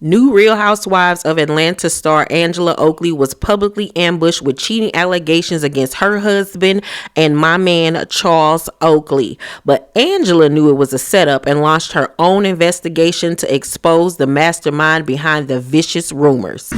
New Real Housewives of Atlanta star Angela Oakley was publicly ambushed with cheating allegations against her husband and my man Charles Oakley. But Angela knew it was a setup and launched her own investigation to expose the mastermind behind the vicious rumors.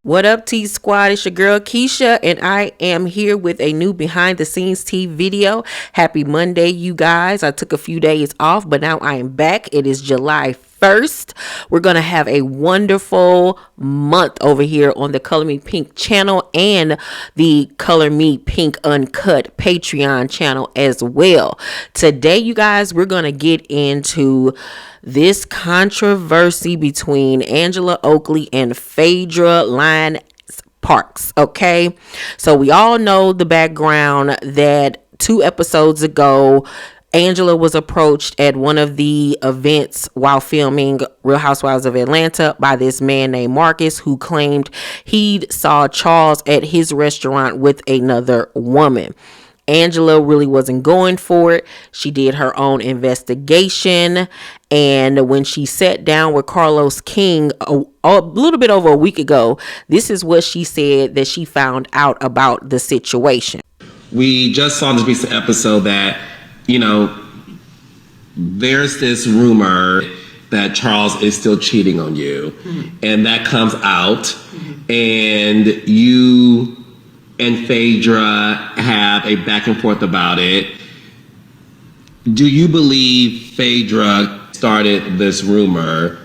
What up, T Squad? It's your girl Keisha, and I am here with a new behind the scenes tea video. Happy Monday, you guys. I took a few days off, but now I am back. It is July 1st. We're going to have a wonderful month over here on the ColorMePynk channel and the ColorMePynk Uncut Patreon channel as well. Today, you guys, we're going to get into this controversy between Angela Oakley and Phaedra Parks. Okay, so we all know the background that 2 episodes ago, Angela was approached at one of the events while filming Real Housewives of Atlanta by this man named Marcus, who claimed he saw Charles at his restaurant with another woman. Angela really wasn't going for it. She did her own investigation, and when she sat down with Carlos King a little bit over a week ago, this is what she said that she found out about the situation. We just saw this recent episode that, there's this rumor that Charles is still cheating on you, and that comes out, and you and Phaedra have a back and forth about it. Do you believe Phaedra started this rumor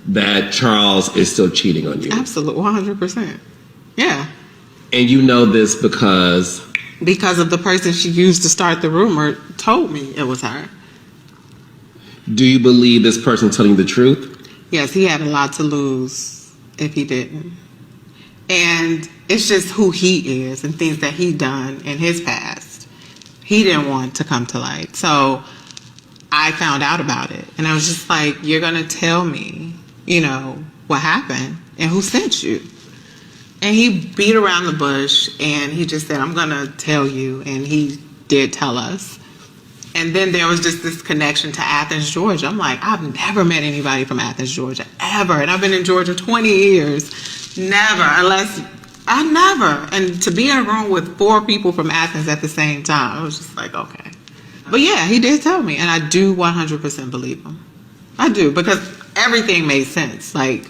that Charles is still cheating on you? Absolutely, 100%. Yeah. And you know this because of the person she used to start the rumor told me it was her. Do you believe this person telling the truth? Yes, he had a lot to lose if he didn't. And it's just who he is and things that he done in his past. He didn't want to come to light. So I found out about it. And I was just like, you're going to tell me, what happened and who sent you. And he beat around the bush and he just said, I'm going to tell you. And he did tell us. And then there was just this connection to Athens, Georgia. I'm like, I've never met anybody from Athens, Georgia, ever. And I've been in Georgia 20 years. Never. And to be in a room with 4 people from Athens at the same time, I was just like, okay. But yeah, he did tell me. And I do 100% believe him. I do. Because everything made sense. Like,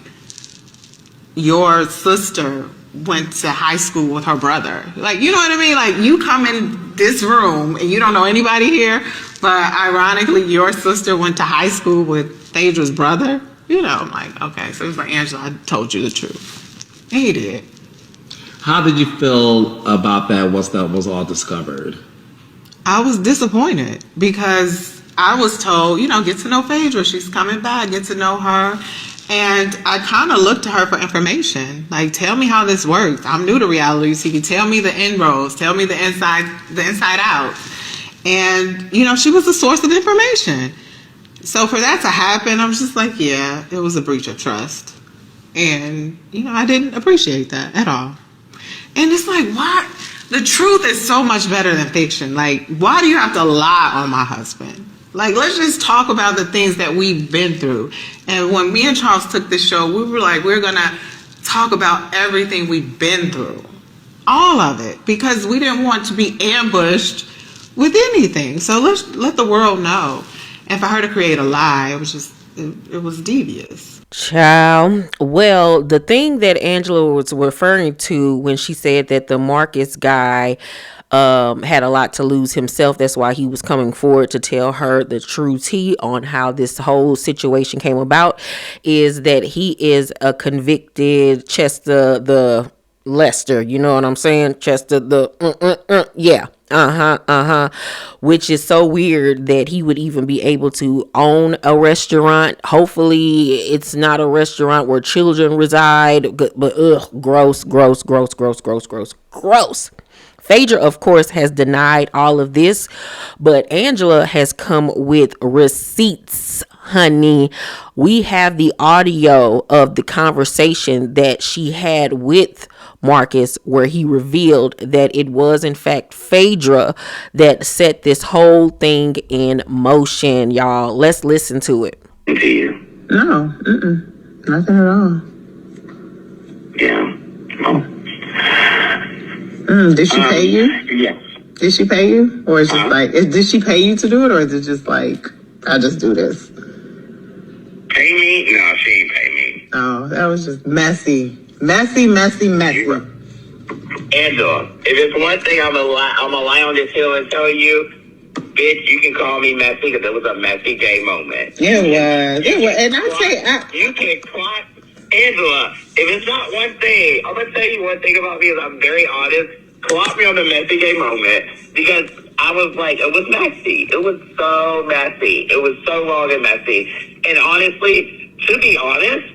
your sister went to high school with her brother. Like, you know what I mean? Like, you come in this room and you don't know anybody here, but ironically, your sister went to high school with Phaedra's brother. I'm like, okay. So it was like, Angela, I told you the truth. And he did. How did you feel about that once that was all discovered? I was disappointed because I was told, get to know Phaedra. She's coming back. Get to know her. And I kind of looked to her for information. Like, tell me how this works. I'm new to reality TV. Tell me the inroads. Tell me the inside out. And, she was a source of information. So for that to happen, I was just like, yeah, it was a breach of trust. And, I didn't appreciate that at all. And it's like, what? The truth is so much better than fiction. Like, why do you have to lie on my husband? Like, let's just talk about the things that we've been through. And when me and Charles took this show, we were like, we're going to talk about everything we've been through. All of it. Because we didn't want to be ambushed with anything. So let's let the world know. And for her to create a lie, it was devious. Child. Well, the thing that Angela was referring to when she said that the Marcus guy had a lot to lose himself, that's why he was coming forward to tell her the true tea on how this whole situation came about, is that he is a convicted Chester the Lester, you know what I'm saying? Chester the yeah. Which is so weird that he would even be able to own a restaurant. Hopefully it's not a restaurant where children reside, but gross. Phaedra, of course, has denied all of this, but Angela has come with receipts, honey. We have the audio of the conversation that she had with Marcus, where he revealed that it was in fact Phaedra that set this whole thing in motion. Y'all, let's listen to it. To you? No, nothing at all. Yeah. Did she pay you? Yes. Did she pay you? Or is it just like, did she pay you to do it? Or is it just like, I just do this? Pay me? No, she ain't pay me. Oh, that was just messy. Messy. Angela, if it's one thing I'm gonna lie on this hill and tell you, bitch, you can call me messy because it was a messy gay moment. It was. And You can clock Angela. If it's not one thing, I'm gonna tell you one thing about me is I'm very honest. Clock me on the messy gay moment because I was like, it was messy. It was so messy. It was so long and messy. And honestly, to be honest,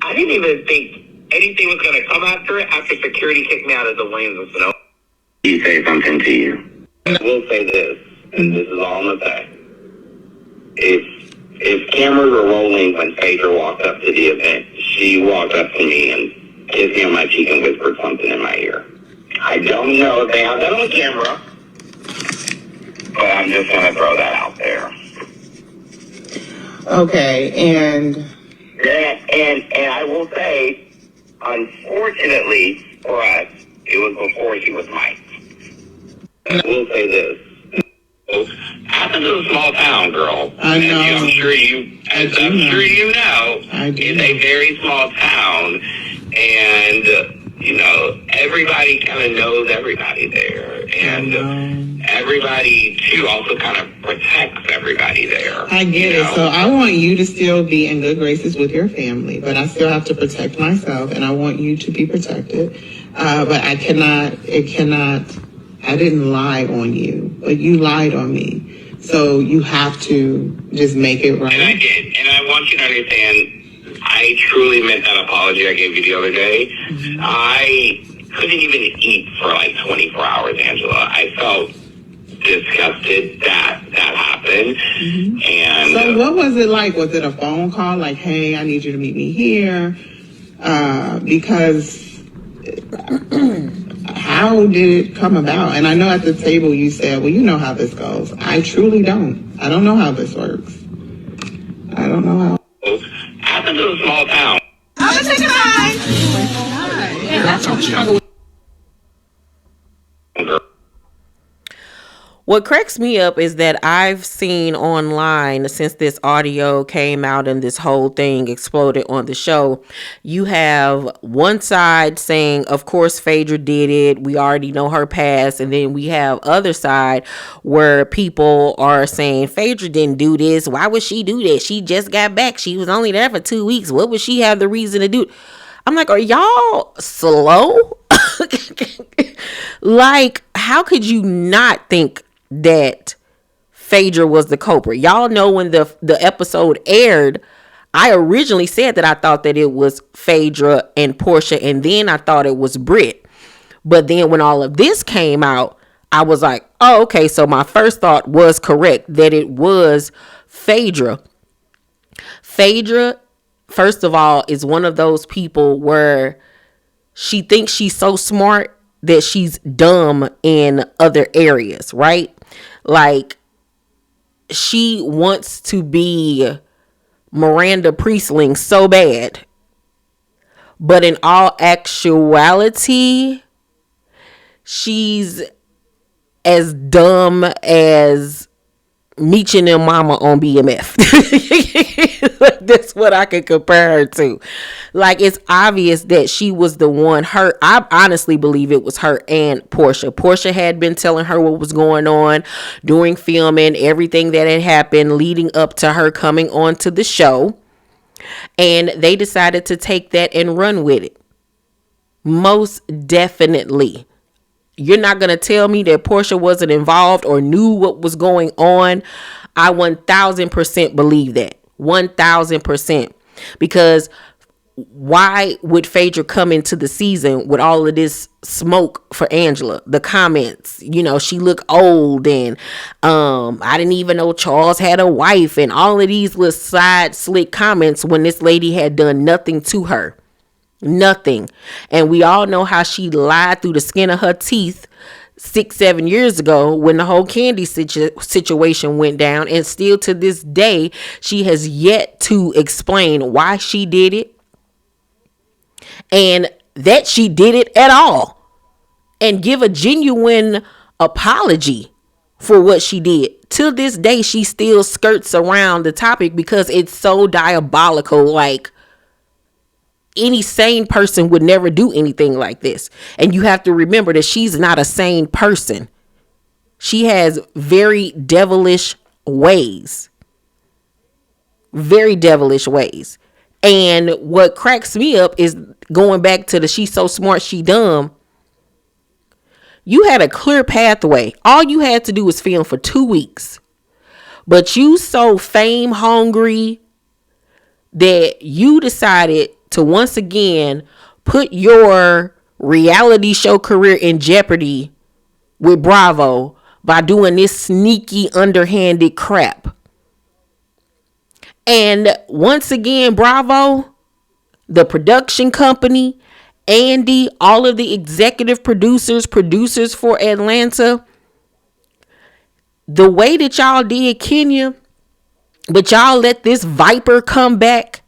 I didn't even think anything was going to come after it after security kicked me out of the Williams and Snow. You say something to you. I will say this, and this is all I'm going to say. If cameras were rolling when Phaedra walked up to the event, she walked up to me and kissed me on my cheek and whispered something in my ear. I don't know if they have that on camera, but I'm just going to throw that out there. Okay, and I will say, unfortunately for us, it was before he was Mike. I will say this. Athens is a small town, girl. I know. I'm sure you know. I do. It's a very small town, and everybody kind of knows everybody there, and everybody too also kind of protects everybody there. I get it. So I want you to still be in good graces with your family, but I still have to protect myself, and I want you to be protected. But I didn't lie on you, but you lied on me. So you have to just make it right. And I did. And I want you to understand, I truly meant that apology I gave you the other day. Mm-hmm. I couldn't even eat for like 24 hours, Angela. I felt disgusted that happened. Mm-hmm. And so what was it like? Was it a phone call like, hey, I need you to meet me here? Because how did it come about? And I know at the table you said, well, you know how this goes. I truly don't. I don't know how this works. I don't know how. Athens is a small town. I'm going to take a ride. What cracks me up is that I've seen online since this audio came out and this whole thing exploded on the show, you have one side saying, of course, Phaedra did it. We already know her past. And then we have other side where people are saying Phaedra didn't do this. Why would she do that? She just got back. She was only there for 2 weeks. What would she have the reason to do? I'm like, are y'all slow? Like, how could you not think that Phaedra was the culprit? Y'all know when the episode aired, I originally said that I thought that it was Phaedra and Portia, and then I thought it was Britt. But then when all of this came out, I was like, oh, okay, so my first thought was correct, that it was Phaedra. Phaedra, first of all, is one of those people where she thinks she's so smart that she's dumb in other areas, right? Like, she wants to be Miranda Priestling so bad, but in all actuality, she's as dumb as Meechin and Mama on BMF. That's what I can compare her to. Like, it's obvious that she was the one. I honestly believe it was her and Portia. Portia had been telling her what was going on during filming, everything that had happened leading up to her coming on to the show. And they decided to take that and run with it. Most definitely. You're not going to tell me that Portia wasn't involved or knew what was going on. I 1000% believe that. 1000%. Because why would Phaedra come into the season with all of this smoke for Angela? The comments, she looked old, and I didn't even know Charles had a wife, and all of these little side slick comments when this lady had done nothing to her. Nothing. And we all know how she lied through the skin of her teeth 6-7 years ago when the whole Candy situation went down, and still to this day she has yet to explain why she did it and that she did it at all, and give a genuine apology for what she did. Till this day she still skirts around the topic because it's so diabolical. Like, any sane person would never do anything like this. And you have to remember that she's not a sane person. She has very devilish ways. Very devilish ways. And what cracks me up is going back to the she's so smart, she dumb. You had a clear pathway. All you had to do was film for 2 weeks. But you so fame hungry that you decided to once again put your reality show career in jeopardy with Bravo by doing this sneaky, underhanded crap. And once again, Bravo, the production company, Andy, all of the executive producers for Atlanta, the way that y'all did Kenya, but y'all let this viper come back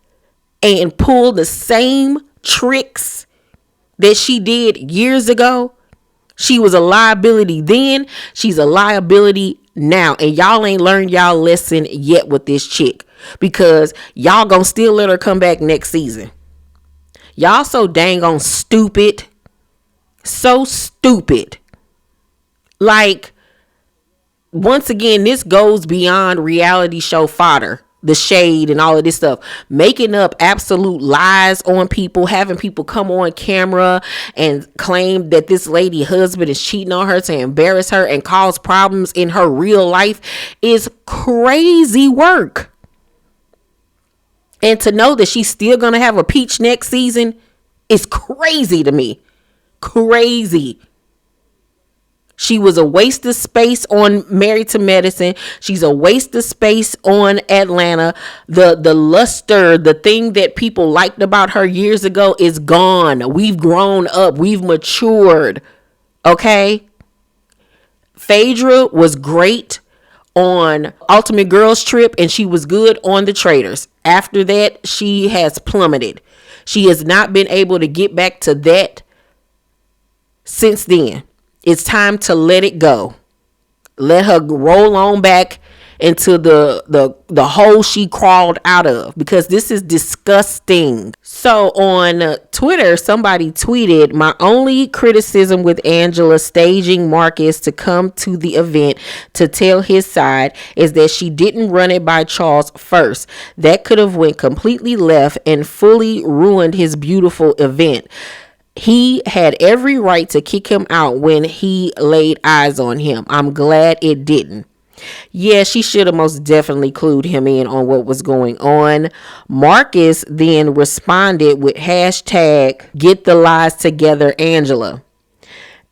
and pull the same tricks that she did years ago. She was a liability then. She's a liability now. And y'all ain't learned y'all lesson yet with this chick, because y'all gonna still let her come back next season. Y'all so dang on stupid. So stupid. Like, once again, this goes beyond reality show fodder. The shade and all of this stuff, making up absolute lies on people, having people come on camera and claim that this lady husband is cheating on her to embarrass her and cause problems in her real life is crazy work. And to know that she's still gonna have a peach next season is crazy to me. Crazy. She was a waste of space on Married to Medicine. She's a waste of space on Atlanta. The luster, the thing that people liked about her years ago is gone. We've grown up. We've matured. Okay? Phaedra was great on Ultimate Girls Trip, and she was good on The Traitors. After that, she has plummeted. She has not been able to get back to that since then. It's time to let it go. Let her roll on back into the hole she crawled out of, because this is disgusting. So on Twitter, somebody tweeted, "My only criticism with Angela staging Marcus to come to the event to tell his side is that she didn't run it by Charles first. That could have went completely left and fully ruined his beautiful event. He had every right to kick him out when he laid eyes on him. I'm glad it didn't." Yeah, she should have most definitely clued him in on what was going on. Marcus then responded with hashtag get the lies together, Angela.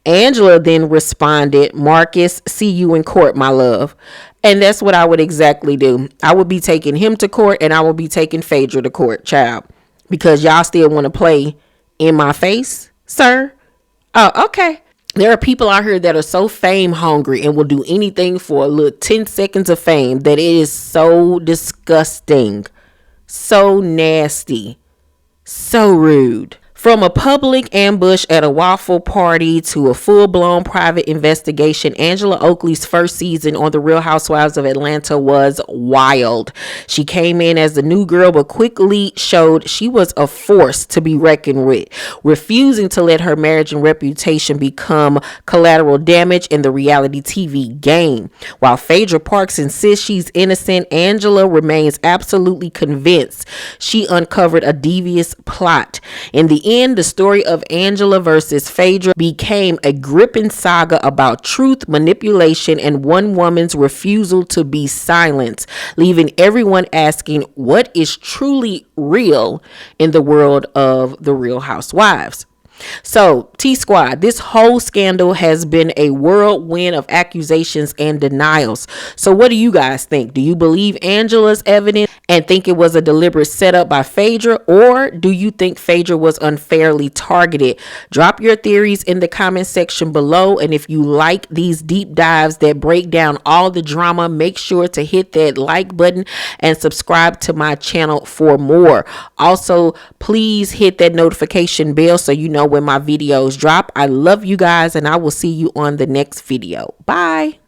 Angela then responded, "Marcus, see you in court, my love." And that's what I would exactly do. I would be taking him to court, and I would be taking Phaedra to court, child. Because y'all still want to play in my face, sir? Oh, okay. There are people out here that are so fame hungry and will do anything for a little 10 seconds of fame that it is so disgusting, so nasty, so rude. From a public ambush at a waffle party to a full-blown private investigation, Angela Oakley's first season on The Real Housewives of Atlanta was wild. She came in as the new girl, but quickly showed she was a force to be reckoned with, refusing to let her marriage and reputation become collateral damage in the reality TV game. While Phaedra Parks insists she's innocent, Angela remains absolutely convinced she uncovered a devious plot. In the end, the story of Angela versus Phaedra became a gripping saga about truth, manipulation, and one woman's refusal to be silenced, leaving everyone asking what is truly real in the world of The Real Housewives. So, T-Squad, this whole scandal has been a whirlwind of accusations and denials. So what do you guys think? Do you believe Angela's evidence? and think it was a deliberate setup by Phaedra, or do you think Phaedra was unfairly targeted? Drop your theories in the comment section below, and if you like these deep dives that break down all the drama, make sure to hit that like button and subscribe to my channel for more. Also, please hit that notification bell so you know when my videos drop. I love you guys, and I will see you on the next video. Bye.